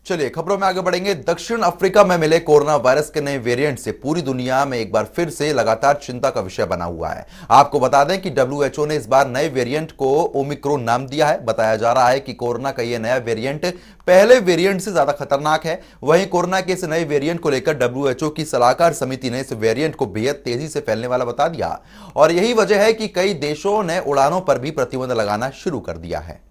चलिए खबरों में आगे बढ़ेंगे। दक्षिण अफ्रीका में मिले कोरोना वायरस के नए वेरिएंट से पूरी दुनिया में एक बार फिर से लगातार चिंता का विषय बना हुआ है। आपको बता दें कि डब्ल्यूएचओ ने इस बार नए वेरिएंट को ओमिक्रॉन नाम दिया है। बताया जा रहा है कि कोरोना का यह नया वेरिएंट पहले वेरिएंट से ज्यादा खतरनाक है। वहीं कोरोना के इस नए वेरिएंट को लेकर डब्ल्यूएचओ की सलाहकार समिति ने इस वेरिएंट को बेहद तेजी से फैलने वाला बता दिया और यही वजह है कि कई देशों ने उड़ानों पर भी प्रतिबंध लगाना शुरू कर दिया है।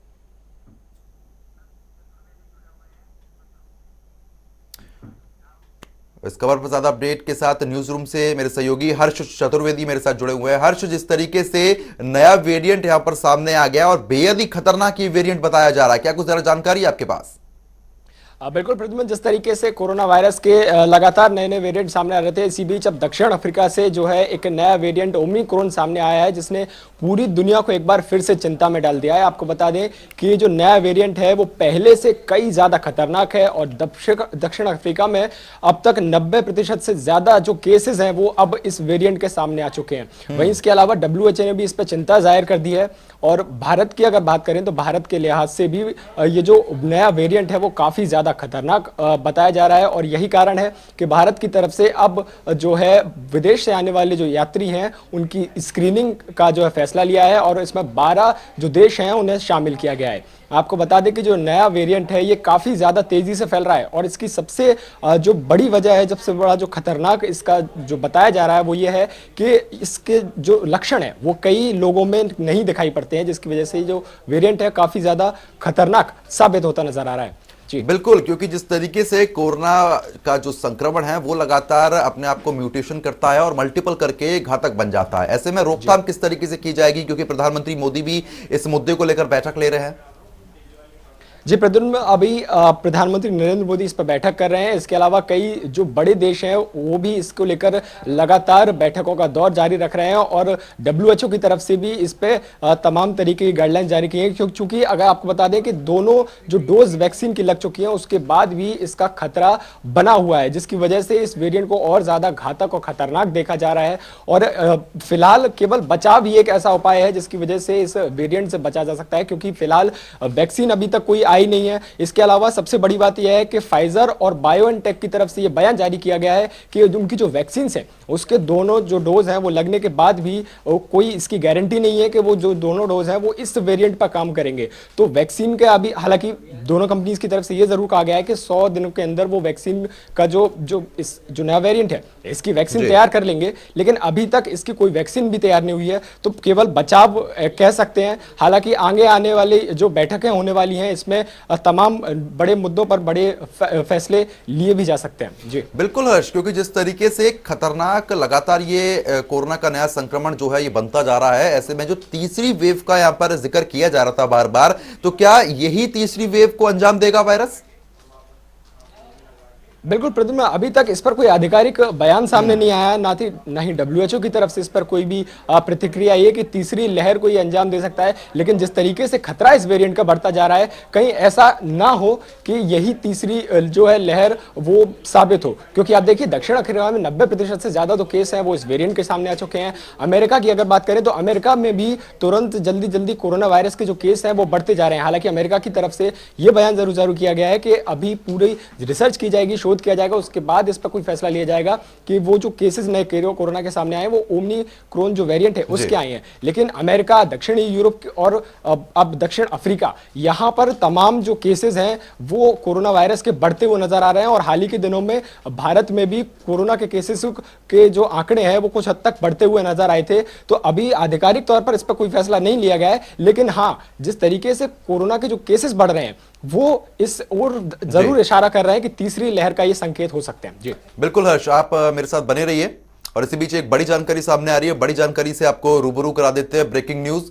इस खबर पर ज्यादा अपडेट के साथ न्यूज रूम से मेरे सहयोगी हर्ष चतुर्वेदी मेरे साथ जुड़े हुए हैं। हर्ष, जिस तरीके से नया वेरिएंट यहां पर सामने आ गया और बेहद ही खतरनाक ये वेरिएंट बताया जा रहा है, क्या कुछ जरा जानकारी है आपके पास? बिल्कुल प्रद्युमन, जिस तरीके से कोरोना वायरस के लगातार नए नए वेरिएंट सामने आ रहे थे, इसी बीच अब दक्षिण अफ्रीका से जो है एक नया वेरिएंट ओमिक्रॉन सामने आया है, जिसने पूरी दुनिया को एक बार फिर से चिंता में डाल दिया है। आपको बता दें कि ये जो नया वेरिएंट है वो पहले से कई ज्यादा खतरनाक है और दक्षिण अफ्रीका में अब तक 90% से ज्यादा जो केसेस हैं वो अब इस वेरिएंट के सामने आ चुके हैं। वहीं इसके अलावा डब्ल्यूएचओ ने भी इस पर चिंता जाहिर कर दी है और भारत की अगर बात करें तो भारत के लिहाज से भी ये जो नया वेरिएंट है वो काफी ज्यादा खतरनाक बताया जा रहा है और यही कारण है कि भारत की तरफ से अब जो है विदेश से आने वाले जो यात्री हैं उनकी स्क्रीनिंग का जो है फैसला लिया है और इसमें 12 जो देश हैं उन्हें शामिल किया गया है। आपको बता दें कि जो नया वेरिएंट है ये काफी ज्यादा तेजी से फैल रहा है और इसकी सबसे जो बड़ी वजह है, सबसे बड़ा जो खतरनाक इसका जो बताया जा रहा है वो ये है कि इसके जो लक्षण है वो कई लोगों में नहीं दिखाई पड़ते हैं, जिसकी वजह से जो वेरिएंट है काफी ज्यादा खतरनाक साबित होता नजर आ रहा है। जी बिल्कुल, क्योंकि जिस तरीके से कोरोना का जो संक्रमण है वो लगातार अपने आप को म्यूटेशन करता है और मल्टीपल करके घातक बन जाता है। ऐसे में रोकथाम किस तरीके से की जाएगी, क्योंकि प्रधानमंत्री मोदी भी इस मुद्दे को लेकर बैठक ले रहे हैं? जी प्रद्युम्न, अभी प्रधानमंत्री नरेंद्र मोदी इस पर बैठक कर रहे हैं। इसके अलावा कई जो बड़े देश हैं वो भी इसको लेकर लगातार बैठकों का दौर जारी रख रहे हैं और डब्ल्यूएचओ की तरफ से भी इस पे तमाम तरीके की गाइडलाइन जारी की है, क्योंकि अगर आपको बता दें कि दोनों जो डोज वैक्सीन की लग चुकी हैं उसके बाद भी इसका खतरा बना हुआ है, जिसकी वजह से इस वेरिएंट को और ज्यादा घातक और खतरनाक देखा जा रहा है। और फिलहाल केवल बचाव ही एक ऐसा उपाय है जिसकी वजह से इस वेरिएंट से बचा जा सकता है, क्योंकि फिलहाल वैक्सीन अभी तक कोई आई नहीं है। इसके अलावा सबसे बड़ी बात यह है कि फाइजर और बायोएनटेक की तरफ से यह बयान जारी किया गया है कि उनकी जो वैक्सीन है उसके दोनों जो डोज हैं वो लगने के बाद भी कोई इसकी गारंटी नहीं है कि वो जो दोनों डोज हैं वो इस वेरिएंट पर काम करेंगे। तो वैक्सीन के अभी हालांकि दोनों कंपनीज की तरफ से यह जरूर कहा गया है कि 100 दिनों के अंदर वो वैक्सीन का जो नया वेरिएंट है इसकी वैक्सीन तैयार कर लेंगे, लेकिन अभी तक इसकी कोई वैक्सीन भी तैयार नहीं हुई है, तो केवल बचाव कह सकते हैं। हालांकि आगे आने वाली जो बैठकें होने वाली हैं इसमें तमाम बड़े मुद्दों पर बड़े फैसले लिए भी जा सकते हैं। जी बिल्कुल हर्ष, क्योंकि जिस तरीके से खतरनाक लगातार ये कोरोना का नया संक्रमण जो है ये बनता जा रहा है, ऐसे में जो तीसरी वेव का यहां पर जिक्र किया जा रहा था बार बार, तो क्या यही तीसरी वेव को अंजाम देगा वायरस? बिल्कुल प्रद्युम्न, अभी तक इस पर कोई आधिकारिक बयान सामने नहीं आया, ना ही डब्ल्यूएचओ की तरफ से इस पर कोई भी प्रतिक्रिया आई है कि तीसरी लहर को ये अंजाम दे सकता है। लेकिन जिस तरीके से खतरा इस वेरिएंट का बढ़ता जा रहा है, कहीं ऐसा ना हो कि यही तीसरी जो है लहर वो साबित हो, क्योंकि आप देखिए दक्षिण अफ्रीका में 90% से ज्यादा जो केस हैं वो इस वेरिएंट के सामने आ चुके हैं। अमेरिका की अगर बात करें तो अमेरिका में भी तुरंत जल्दी जल्दी कोरोना वायरस के जो केस हैं वो बढ़ते जा रहे हैं। हालांकि अमेरिका की तरफ से यह बयान जरूर किया गया है कि अभी पूरी रिसर्च की जाएगी, शोध किया जाएगा, उसके बाद इस पर कोई फैसला लिया जाएगा कि वो जो केसेस नए कोरोना के सामने आए वो ओमिक्रॉन जो वेरिएंट है उसके आए हैं। लेकिन अमेरिका, दक्षिणी यूरोप और अब दक्षिण अफ्रीका, यहां पर तमाम जो केसेस हैं वो कोरोना वायरस के बढ़ते हुए नजर आ रहे हैं और हाल ही के दिनों में भारत में भी कोरोना के केसेस के जो आंकड़े हैं वो कुछ हद तक बढ़ते हुए नजर आए थे। तो अभी आधिकारिक तौर पर इस पर कोई फैसला नहीं लिया गया है, लेकिन हाँ, जिस तरीके से कोरोना के जो केसेस बढ़ रहे हैं वो इस ओर जरूर इशारा कर रहे हैं कि तीसरी लहर का ये संकेत हो सकते हैं। जी बिल्कुल हर्ष, आप मेरे साथ बने रहिए और इसी बीच एक बड़ी जानकारी सामने आ रही है। बड़ी जानकारी से आपको रूबरू करा देते हैं। ब्रेकिंग न्यूज,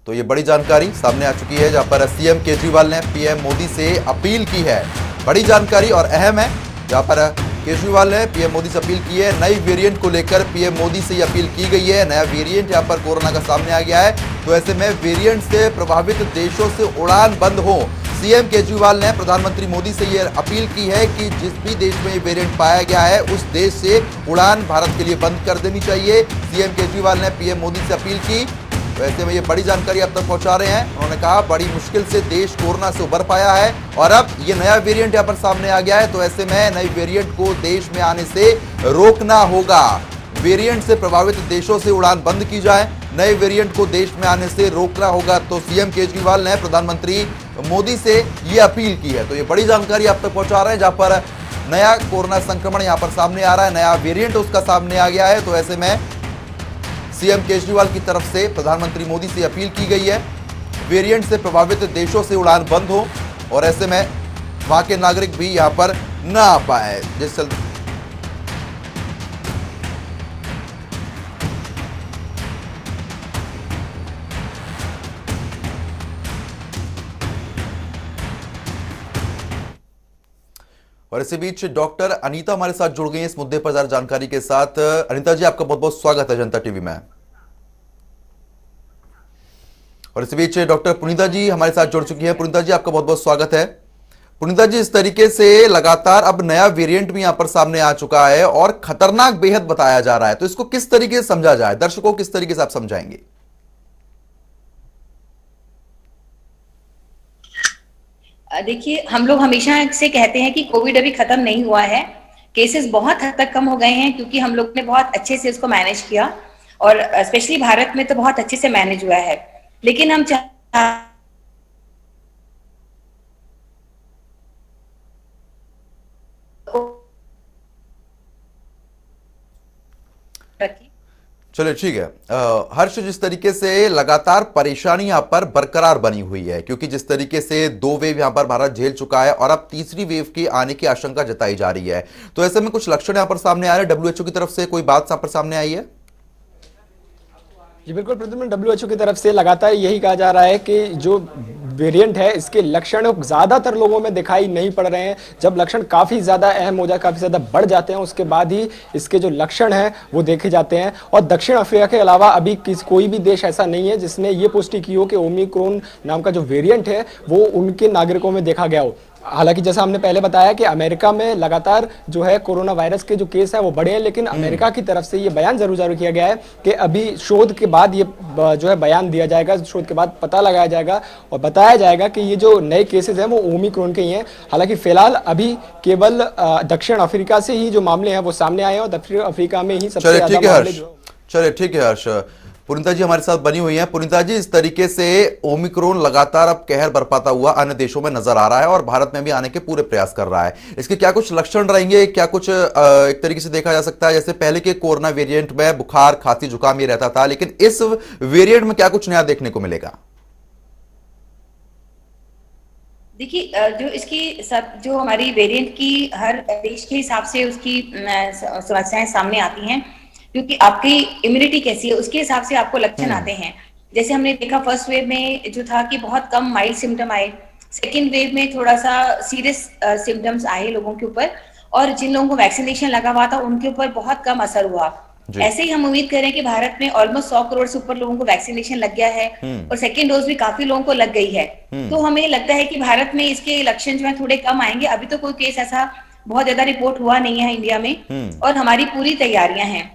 तो ये बड़ी जानकारी सामने आ चुकी है जहां पर सीएम केजरीवाल ने पीएम मोदी से अपील की है। बड़ी जानकारी और अहम है, जहां पर केजरीवाल ने पीएम मोदी से अपील की है। नई वेरिएंट को लेकर पीएम मोदी से यह अपील की गई है। नया वेरिएंट यहां पर कोरोना का सामने आ गया है, तो ऐसे में वेरिएंट से प्रभावित देशों से उड़ान बंद हो। सीएम केजरीवाल ने प्रधानमंत्री मोदी से यह अपील की है कि जिस भी देश में ये वेरिएंट पाया गया है उस देश से उड़ान भारत के लिए बंद कर देनी चाहिए। सीएम केजरीवाल ने पीएम मोदी से अपील की तो ऐसे में ये बड़ी जानकारी अब तक पहुंचा रहे हैं। उन्होंने कहा बड़ी मुश्किल से देश कोरोना से उबर पाया है और अब ये नया वेरिएंट यहाँ पर सामने आ गया है, तो ऐसे में नए वेरिएंट को देश में आने से रोकना होगा। वेरिएंट से प्रभावित देशों से उड़ान बंद की जाए, नए वेरिएंट को देश में आने से रोकना होगा। तो सीएम केजरीवाल ने प्रधानमंत्री मोदी से ये अपील की है। तो ये बड़ी जानकारी आप तक पहुंचा रहे हैं, जहां पर नया कोरोना संक्रमण यहां पर सामने आ रहा है, नया वेरिएंट उसका सामने आ गया है। तो ऐसे में सीएम केजरीवाल की तरफ से प्रधानमंत्री मोदी से अपील की गई है, वेरिएंट से प्रभावित देशों से उड़ान बंद हो और ऐसे में वहां के नागरिक भी यहां पर न आ पाए। जिस और इसी बीच डॉक्टर अनीता हमारे साथ जुड़ गई हैं इस मुद्दे पर ज्यादा जानकारी के साथ। अनीता जी, आपका बहुत बहुत स्वागत है जनता टीवी में। और इसी बीच डॉक्टर पुनीता जी हमारे साथ जुड़ चुकी हैं। पुनीता जी, आपका बहुत बहुत स्वागत है। पुनीता जी, इस तरीके से लगातार अब नया वेरिएंट भी यहां पर सामने आ चुका है और खतरनाक बेहद बताया जा रहा है, तो इसको किस तरीके से समझा जाए, दर्शकों को किस तरीके से आप समझाएंगे? देखिए, हम लोग हमेशा से कहते हैं कि कोविड अभी खत्म नहीं हुआ है। केसेस बहुत हद तक कम हो गए हैं क्योंकि हम लोग ने बहुत अच्छे से उसको मैनेज किया और स्पेशली भारत में तो बहुत अच्छे से मैनेज हुआ है। लेकिन हम चलिए ठीक है। हर्ष, जिस तरीके से लगातार परेशानी यहां पर बरकरार बनी हुई है, क्योंकि जिस तरीके से 2 वेव यहां पर भारत झेल चुका है और अब तीसरी वेव के आने की आशंका जताई जा रही है, तो ऐसे में कुछ लक्षण यहां पर सामने आ रहे हैं। डब्ल्यूएचओ की तरफ से कोई बात यहां पर सामने आई है? जी बिल्कुल प्रद्युम्न, डब्ल्यूएचओ की तरफ से लगातार यही कहा जा रहा है कि जो वेरिएंट है इसके लक्षण ज्यादातर लोगों में दिखाई नहीं पड़ रहे हैं। जब लक्षण काफी ज्यादा अहम हो जाए, काफी ज्यादा बढ़ जाते हैं, उसके बाद ही इसके जो लक्षण हैं वो देखे जाते हैं। और दक्षिण अफ्रीका के अलावा अभी कोई भी देश ऐसा नहीं है जिसने ये पुष्टि की हो कि ओमिक्रॉन नाम का जो वेरिएंट है वो उनके नागरिकों में देखा गया हो। हालांकि जैसा हमने पहले बताया कि अमेरिका में लगातार जो है कोरोना वायरस के जो केस हैं वो बढ़े हैं, लेकिन अमेरिका की तरफ से ये बयान जरूर जारी किया गया है कि अभी शोध के बाद ये जो है बयान दिया जाएगा, शोध के बाद पता लगाया जाएगा और बताया जाएगा कि ये जो नए केसेस हैं वो ओमिक्रॉन के ही हैं। हालांकि फिलहाल अभी केवल दक्षिण अफ्रीका से ही जो मामले हैं वो सामने आए हैं और दक्षिण अफ्रीका में ही सबसे ज्यादा मामले। चलिए ठीक है हर्ष। पुनीता जी हमारे साथ बनी हुई हैं। पुनीता जी, इस तरीके से ओमिक्रॉन लगातार अब कहर बरपाता हुआ अन्य देशों में नजर आ रहा है और भारत में भी आने के पूरे प्रयास कर रहा है, इसके क्या कुछ लक्षण रहेंगे? क्या कुछ एक तरीके से देखा जा सकता है, जैसे पहले के कोरोना वेरिएंट में बुखार, खांसी, जुकाम ये रहता था, लेकिन इस वेरिएंट में क्या कुछ नया देखने को मिलेगा? देखिए, जो इसकी सब जो हमारी वेरिएंट की हर देश के हिसाब से उसकी समस्याएं सामने आती हैं, क्योंकि आपकी इम्यूनिटी कैसी है उसके हिसाब से आपको लक्षण आते हैं। जैसे हमने देखा फर्स्ट वेव में जो था कि बहुत कम माइल्ड सिम्टम आए, सेकेंड वेव में थोड़ा सा सीरियस सिम्टम्स आए लोगों के ऊपर, और जिन लोगों को वैक्सीनेशन लगा हुआ था उनके ऊपर बहुत कम असर हुआ। ऐसे ही हम उम्मीद करें कि भारत में ऑलमोस्ट 100 करोड़ से ऊपर लोगों को वैक्सीनेशन लग गया है और सेकेंड डोज भी काफी लोगों को लग गई है। तो हमें लगता है कि भारत में इसके लक्षण जो है थोड़े कम आएंगे। अभी तो कोई केस ऐसा बहुत ज्यादा रिपोर्ट हुआ नहीं है इंडिया में और हमारी पूरी तैयारियां हैं।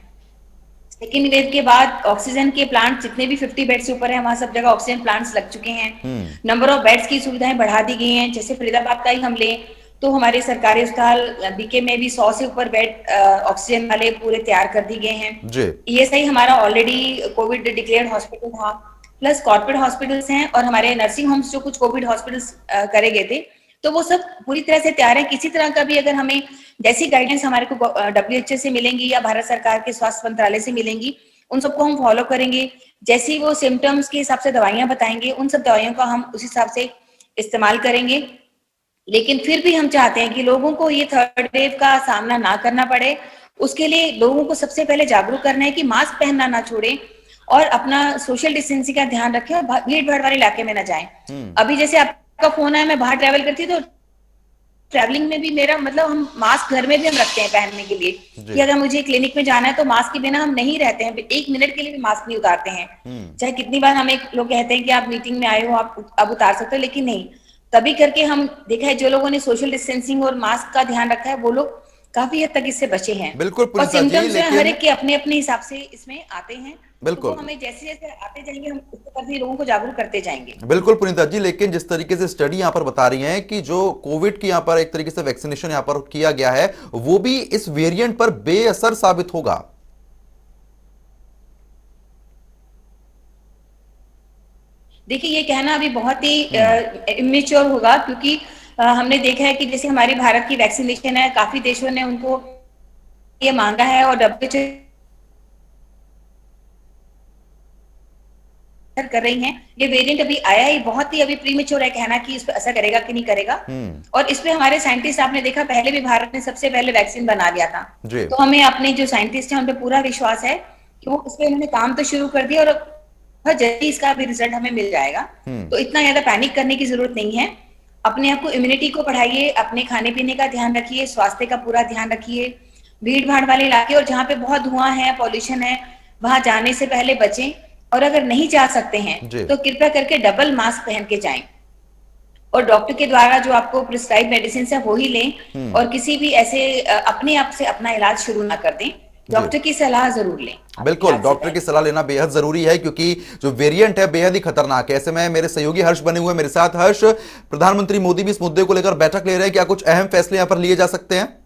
सेकेंड वेव के बाद ऑक्सीजन के प्लांट जितने भी 50 बेड से ऊपर है वहां सब जगह ऑक्सीजन प्लांट्स लग चुके हैं। नंबर ऑफ बेड्स की सुविधाएं बढ़ा दी गई हैं। जैसे फरीदाबाद का ही हम लें तो हमारे सरकारी अस्पताल बीके में भी 100 से ऊपर बेड ऑक्सीजन वाले पूरे तैयार कर दिए गए हैं। ये सही हमारा ऑलरेडी कोविड डिक्लेयर्ड हॉस्पिटल था, प्लस कॉर्पोरेट हॉस्पिटल्स हैं और हमारे नर्सिंग होम्स जो कुछ कोविड हॉस्पिटल्स करे गए थे, तो वो सब पूरी तरह से तैयार है। किसी तरह का भी अगर हमें जैसी गाइडेंस हमारे को डब्ल्यूएचओ से मिलेंगी या भारत सरकार के स्वास्थ्य मंत्रालय से मिलेंगी, उन सबको हम फॉलो करेंगे। जैसी वो सिम्टम्स के हिसाब से दवाइयां बताएंगे, उन सब दवाइयों का हम उस हिसाब से इस्तेमाल करेंगे। लेकिन फिर भी हम चाहते हैं कि लोगों को ये थर्ड वेव का सामना ना करना पड़े। उसके लिए लोगों को सबसे पहले जागरूक करना है कि मास्क पहनना ना छोड़ें और अपना सोशल डिस्टेंसिंग का ध्यान रखें और भीड़ भाड़ वाले इलाके में ना जाएं। अभी जैसे आपका फोन आया, मैं बाहर ट्रैवल करती तो ट्रैवलिंग में भी मेरा मतलब हम मास्क घर में भी हम रखते हैं पहनने के लिए कि अगर मुझे क्लिनिक में जाना है तो मास्क के बिना हम नहीं रहते हैं, 1 मिनट के लिए भी मास्क नहीं उतारते हैं। चाहे कितनी बार हमें लोग कहते हैं कि आप मीटिंग में आए हो, आप अब उतार सकते हो, लेकिन नहीं। तभी करके हम देखा है जो लोगों ने सोशल डिस्टेंसिंग और मास्क का ध्यान रखा है वो लोग काफी हद तक इससे बचे हैं। बिल्कुल और पुनीता जी, सिम्टम्स जो है हर लेकिन एक के अपने अपने हिसाब से इसमें आते हैं। बिल्कुल तो हमें जैसे जैसे आते जाएंगे हम उसके प्रति लोगों को जागरूक करते जाएंगे। बिल्कुल पुनीता जी, लेकिन जिस तरीके से स्टडी यहां पर बता रही हैं कि जो कोविड की यहां पर एक तरीके से वैक्सीनेशन यहां पर किया गया है वो भी इस वेरिएंट पर बेअसर साबित होगा। देखिए ये कहना अभी बहुत ही इमेच्योर होगा, क्योंकि हमने देखा है कि जैसे हमारी भारत की वैक्सीनेशन है, काफी देशों ने उनको ये मांगा है और WHO कर रही हैं। ये वेरिएंट अभी आया ही बहुत ही अभी प्रीमेच्योर है कहना कि इस पर असर करेगा कि नहीं करेगा। और इस पे हमारे साइंटिस्ट, आपने देखा पहले भी भारत ने सबसे पहले वैक्सीन बना दिया था। तो हमें अपने जो साइंटिस्ट हैं उन पे पूरा विश्वास है कि वो इस पे उन्होंने काम तो शुरू कर दिया और बहुत जल्दी इसका भी रिजल्ट हमें मिल जाएगा। तो इतना ज्यादा पैनिक करने की जरूरत नहीं है। अपने आप को इम्यूनिटी को बढ़ाइए, अपने खाने पीने का ध्यान रखिए, स्वास्थ्य का पूरा ध्यान रखिए। भीड़ भाड़ वाले इलाके और जहाँ पे बहुत धुआं है, पॉल्यूशन है, वहां जाने से पहले बचें। और अगर नहीं जा सकते हैं तो कृपया करके डबल मास्क पहन के जाएं और डॉक्टर के द्वारा जो आपको प्रिस्क्राइब मेडिसिन है वो ही लें। और किसी भी ऐसे अपने आप से अपना इलाज शुरू ना कर दें, डॉक्टर की सलाह जरूर लें। बिल्कुल, डॉक्टर की सलाह लेना बेहद जरूरी है क्योंकि जो वेरिएंट है बेहद ही खतरनाक है। ऐसे में मेरे सहयोगी हर्ष बने हुए मेरे साथ। हर्ष, प्रधानमंत्री मोदी भी इस मुद्दे को लेकर बैठक ले रहे हैं, क्या कुछ अहम फैसले यहां पर लिए जा सकते हैं?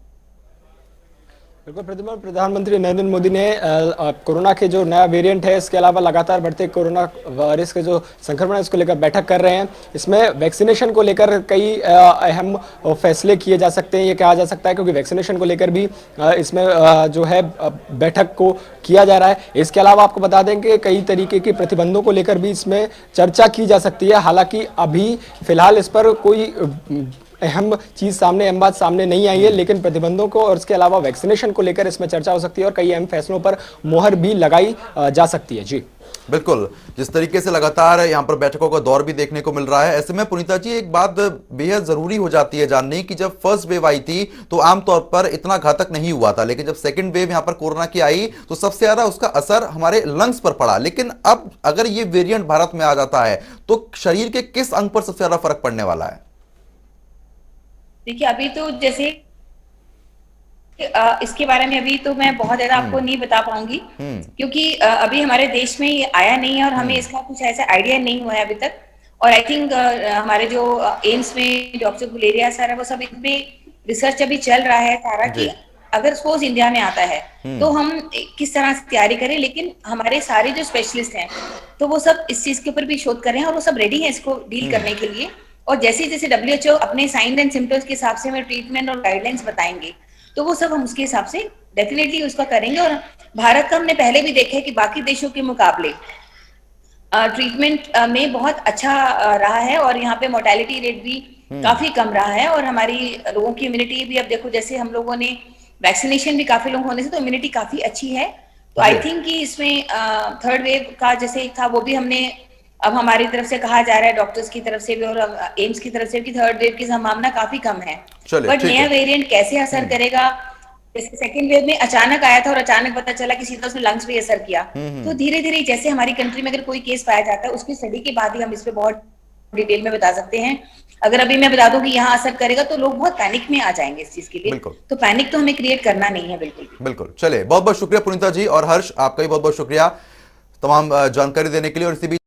बिल्कुल प्रतिमा, प्रधानमंत्री नरेंद्र मोदी ने कोरोना के जो नया वेरिएंट है, इसके अलावा लगातार बढ़ते कोरोना वायरस के जो संक्रमण है उसको लेकर बैठक कर रहे हैं। इसमें वैक्सीनेशन को लेकर कई अहम फैसले किए जा सकते हैं, ये कहा जा सकता है, क्योंकि वैक्सीनेशन को लेकर भी इसमें जो है बैठक को किया जा रहा है। इसके अलावा आपको बता दें कि कई तरीके के प्रतिबंधों को लेकर भी इसमें चर्चा की जा सकती है। हालांकि अभी फिलहाल इस पर कोई अहम चीज सामने, अहम बात सामने नहीं आई है, लेकिन प्रतिबंधों को और इसके अलावा वैक्सीनेशन को लेकर इसमें चर्चा हो सकती है और कई अहम फैसलों पर मोहर भी लगाई जा सकती है। जी बिल्कुल, जिस तरीके से लगातार यहां पर बैठकों का दौर भी देखने को मिल रहा है, ऐसे में पुनीता जी एक बात बेहद जरूरी हो जाती है जानने की, जब फर्स्ट वेव आई थी तो आमतौर पर इतना घातक नहीं हुआ था, लेकिन जब सेकंड वेव यहां पर कोरोना की आई तो सबसे ज्यादा उसका असर हमारे लंग्स पर पड़ा। लेकिन अब अगर ये वेरिएंट भारत में आ जाता है तो शरीर के किस अंग पर सबसे ज्यादा फर्क पड़ने वाला है? देखिए अभी तो जैसे इसके बारे में अभी तो मैं बहुत ज्यादा आपको नहीं बता पाऊंगी, क्योंकि अभी हमारे देश में ये आया नहीं है और हमें इसका कुछ ऐसा आइडिया नहीं हुआ है अभी तक। और आई थिंक हमारे जो एम्स में डॉक्टर गुलेरिया सर है वो सब इनपे रिसर्च अभी चल रहा है सारा कि अगर सपोज इंडिया में आता है तो हम किस तरह से तैयारी करें। लेकिन हमारे सारे जो स्पेशलिस्ट हैं तो वो सब इस चीज के ऊपर भी शोध कर रहे हैं और वो सब रेडी है इसको डील करने के लिए। और जैसे जैसे WHO अपने साइन एंड सिम्टम्स के हिसाब से हमें ट्रीटमेंट और गाइडलाइंस बताएंगे तो वो सब हम उसके हिसाब से डेफिनेटली उसका करेंगे। और भारत का हमने पहले भी देखा है कि बाकी देशों के मुकाबले ट्रीटमेंट में बहुत अच्छा रहा है और यहाँ पे मोर्टेलिटी रेट भी काफी कम रहा है। और हमारी लोगों की इम्यूनिटी भी, अब देखो जैसे हम लोगों ने वैक्सीनेशन भी काफी लोग होने से तो इम्यूनिटी काफी अच्छी है। तो आई थिंक कि इसमें थर्ड वेव का जैसे था वो भी हमने, अब हमारी तरफ से कहा जा रहा है डॉक्टर्स की तरफ से भी और एम्स की तरफ से भी, थर्ड वेव की संभावना काफी कम है। बट नया वेरिएंट कैसे असर करेगा, जैसे सेकंड वेव में अचानक आया था और अचानक पता चला कि सीधा उसने लंग्स पे असर किया। तो धीरे धीरे जैसे हमारी कंट्री में अगर कोई केस पाया जाता है उसकी स्टडी के बाद ही हम इस पे बहुत डिटेल में बता सकते हैं। अगर अभी मैं बता दूं कि यहाँ असर करेगा तो लोग बहुत पैनिक में आ जाएंगे इस चीज के लिए। तो पैनिक तो हमें क्रिएट करना नहीं है बिल्कुल भी। बिल्कुल, चलिए बहुत बहुत शुक्रिया पुनीता जी और हर्ष, आपका भी बहुत बहुत शुक्रिया तमाम जानकारी देने के लिए। और इसी